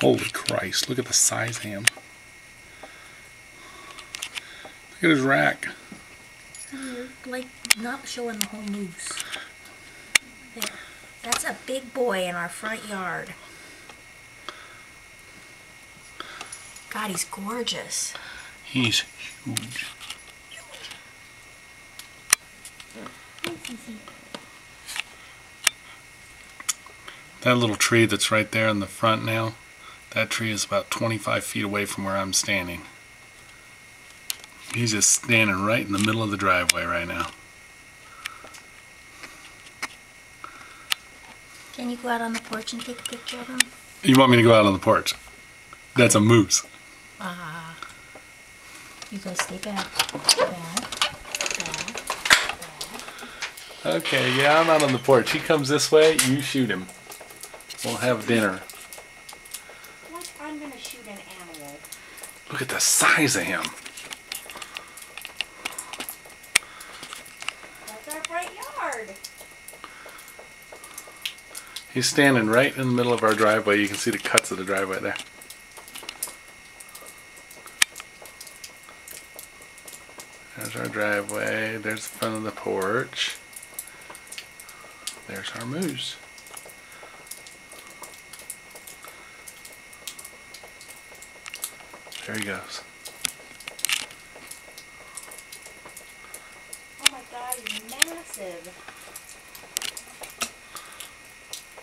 Holy Christ, look at the size of him. Look at his rack. You're like not showing the whole moose. There. That's a big boy in our front yard. God, he's gorgeous. He's huge. That little tree that's right there in the front now, that tree is about 25 feet away from where I'm standing. He's just standing right in the middle of the driveway right now. Can you go out on the porch and take a picture of him? You want me to go out on the porch? That's a moose. You guys stay back. Back. Okay, yeah, I'm out on the porch. He comes this way, you shoot him. We'll have dinner. Like I'm gonna shoot an animal. Look at the size of him. That's our front yard. He's standing right in the middle of our driveway. You can see the cuts of the driveway there. There's our driveway. There's the front of the porch. There's our moose. There he goes. Oh my God, he's massive.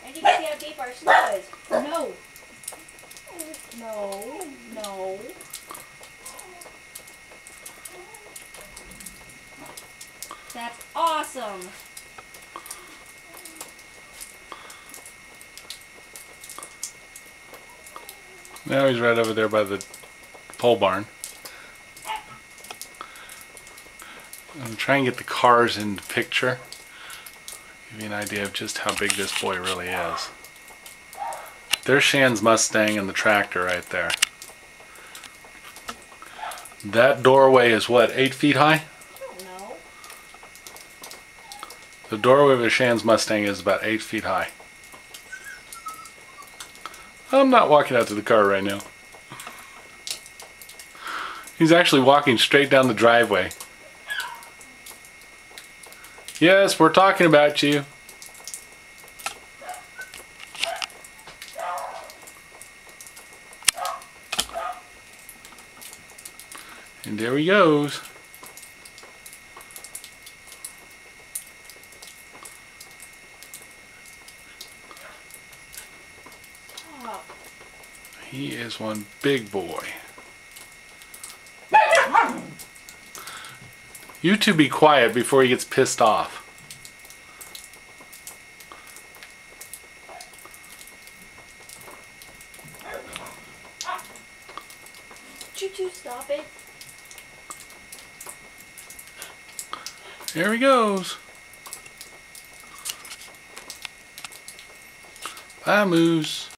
And you can see how deep our snow is. No. No. No. That's awesome. Now he's right over there by the pole barn. I'm trying to get the cars in the picture. Give you an idea of just how big this boy really is. There's Shan's Mustang and the tractor right there. That doorway is what, 8 feet high? I don't know. The doorway of Shan's Mustang is about 8 feet high. I'm not walking out to the car right now. He's actually walking straight down the driveway. Yes, we're talking about you. And there he goes. He is one big boy. You two be quiet before he gets pissed off. Choo-choo, stop it. There he goes. Bye, Moose.